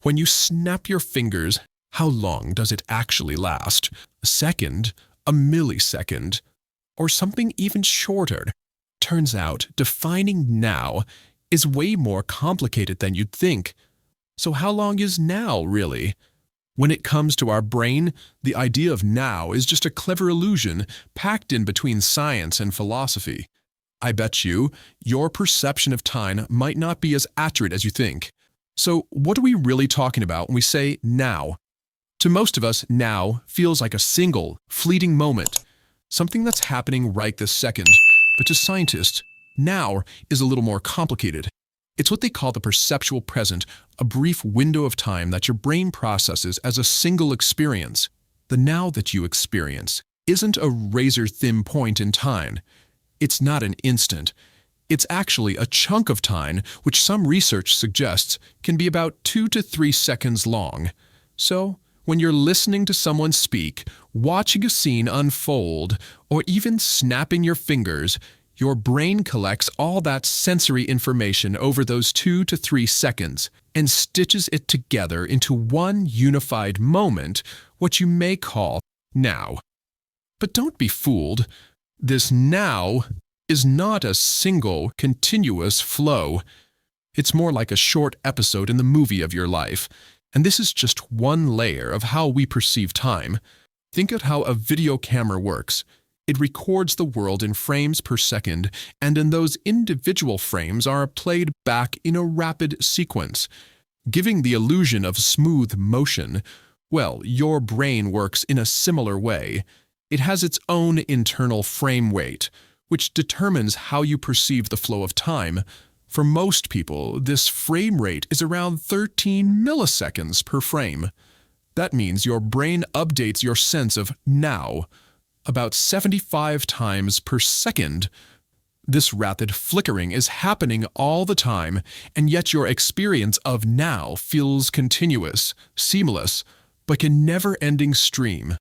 When you snap your fingers, how long does it actually last? A second? A millisecond? Or something even shorter? Turns out, defining now is way more complicated than you'd think. So how long is now, really? When it comes to our brain, the idea of now is just a clever illusion packed in between science and philosophy. I bet you, your perception of time might not be as accurate as you think. So what are we really talking about when we say now? To most of us, now feels like a single, fleeting moment, something that's happening right this second. But to scientists, now is a little more complicated. It's what they call the perceptual present, a brief window of time that your brain processes as a single experience. The now that you experience isn't a razor-thin point in time. It's not an instant. It's actually a chunk of time which some research suggests can be about 2 to 3 seconds long. So, when you're listening to someone speak, watching a scene unfold, or even snapping your fingers, your brain collects all that sensory information over those 2 to 3 seconds and stitches it together into one unified moment, what you may call now. But don't be fooled. This now is not a single, continuous flow. It's more like a short episode in the movie of your life, and this is just one layer of how we perceive time. Think of how a video camera works. It records the world in frames per second, and then those individual frames are played back in a rapid sequence, giving the illusion of smooth motion. Well, your brain works in a similar way. It has its own internal frame weight, which determines how you perceive the flow of time. For most people, this frame rate is around 13 milliseconds per frame. That means your brain updates your sense of now about 75 times per second. This rapid flickering is happening all the time, and yet your experience of now feels continuous, seamless, like a never-ending stream.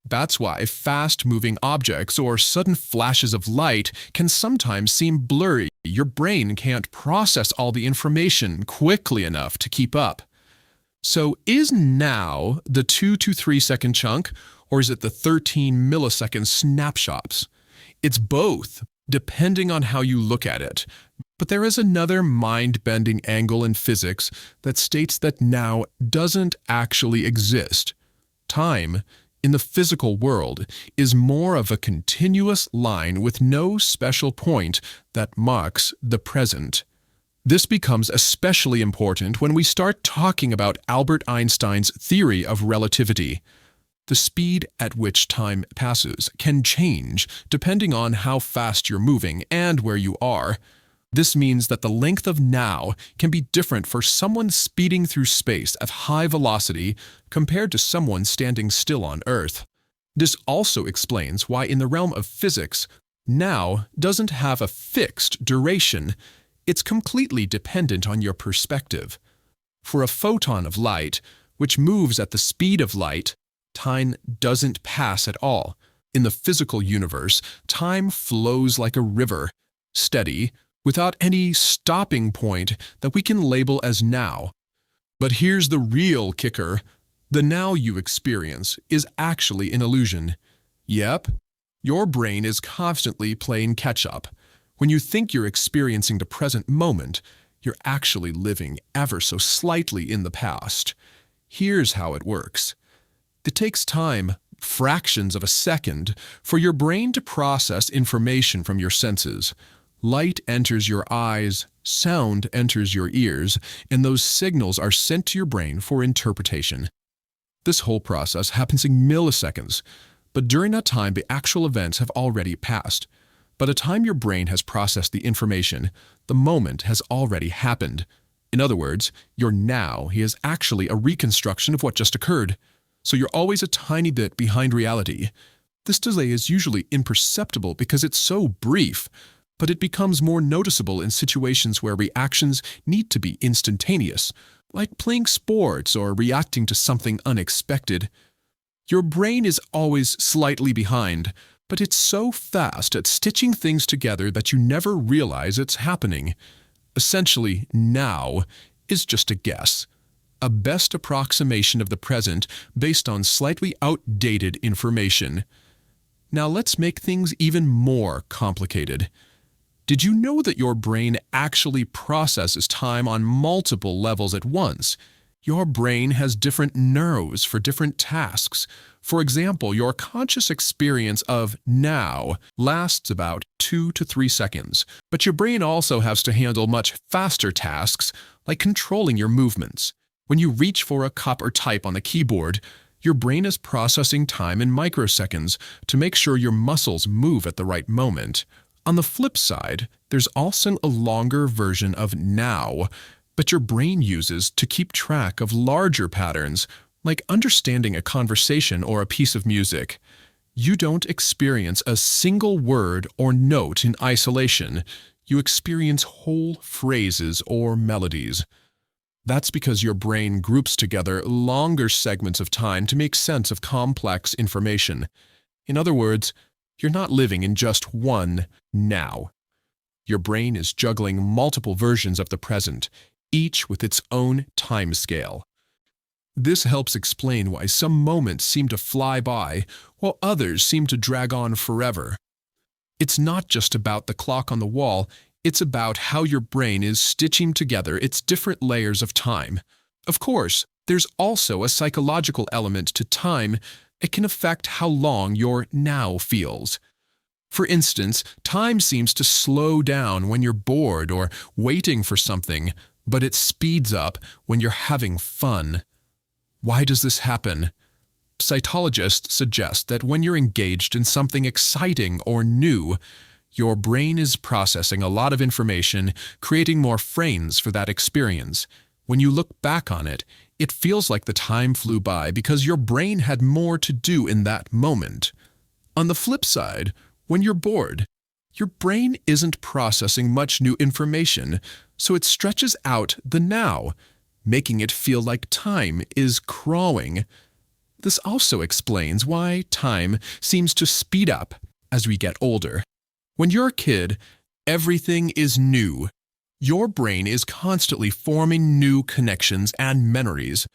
That's why fast-moving objects or sudden flashes of light can sometimes seem blurry. Your brain can't process all the information quickly enough to keep up. So is now the 2 to 3 second chunk, or is it the 13 millisecond snapshots? It's both, depending on how you look at it. But there is another mind-bending angle in physics that states that now doesn't actually exist. Time, in the physical world, is more of a continuous line with no special point that marks the present. This becomes especially important when we start talking about Albert Einstein's theory of relativity. The speed at which time passes can change depending on how fast you're moving and where you are. This means that the length of now can be different for someone speeding through space at high velocity compared to someone standing still on Earth. This also explains why in the realm of physics, now doesn't have a fixed duration. It's completely dependent on your perspective. For a photon of light, which moves at the speed of light, time doesn't pass at all. In the physical universe, time flows like a river, steady, without any stopping point that we can label as now. But here's the real kicker. The now you experience is actually an illusion. Yep, your brain is constantly playing catch-up. When you think you're experiencing the present moment, you're actually living ever so slightly in the past. Here's how it works. It takes time, fractions of a second, for your brain to process information from your senses. Light enters your eyes, sound enters your ears, and those signals are sent to your brain for interpretation. This whole process happens in milliseconds, but during that time the actual events have already passed. By the time your brain has processed the information, the moment has already happened. In other words, your now is actually a reconstruction of what just occurred. So you're always a tiny bit behind reality. This delay is usually imperceptible because it's so brief, but it becomes more noticeable in situations where reactions need to be instantaneous, like playing sports or reacting to something unexpected. Your brain is always slightly behind, but it's so fast at stitching things together that you never realize it's happening. Essentially, now is just a guess. a best approximation of the present based on slightly outdated information. Now let's make things even more complicated. Did you know that your brain actually processes time on multiple levels at once? Your brain has different neurons for different tasks. For example, your conscious experience of now lasts about 2 to 3 seconds, but your brain also has to handle much faster tasks like controlling your movements. When you reach for a cup or type on the keyboard, your brain is processing time in microseconds to make sure your muscles move at the right moment. On the flip side, there's also a longer version of now, but your brain uses to keep track of larger patterns, like understanding a conversation or a piece of music. You don't experience a single word or note in isolation. You experience whole phrases or melodies. That's because your brain groups together longer segments of time to make sense of complex information. In other words, you're not living in just one now. Your brain is juggling multiple versions of the present, each with its own time scale. This helps explain why some moments seem to fly by, while others seem to drag on forever. It's not just about the clock on the wall, it's about how your brain is stitching together its different layers of time. Of course, there's also a psychological element to time. It can affect how long your now feels. For instance, time seems to slow down when you're bored or waiting for something, but it speeds up when you're having fun. Why does this happen? Psychologists suggest that when you're engaged in something exciting or new, your brain is processing a lot of information, creating more frames for that experience. When you look back on it, it feels like the time flew by because your brain had more to do in that moment. On the flip side, when you're bored, your brain isn't processing much new information, so it stretches out the now, making it feel like time is crawling. This also explains why time seems to speed up as we get older. When you're a kid, everything is new. Your brain is constantly forming new connections and memories.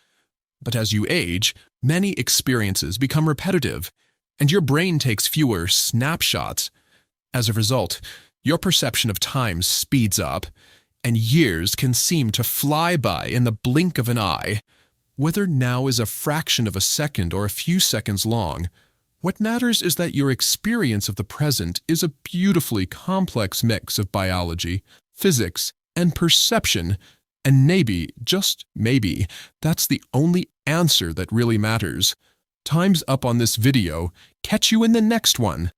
But as you age, many experiences become repetitive, and your brain takes fewer snapshots. As a result, your perception of time speeds up, and years can seem to fly by in the blink of an eye. Whether now is a fraction of a second or a few seconds long, what matters is that your experience of the present is a beautifully complex mix of biology, physics, and perception, and maybe, just maybe, that's the only answer that really matters. Time's up on this video. Catch you in the next one.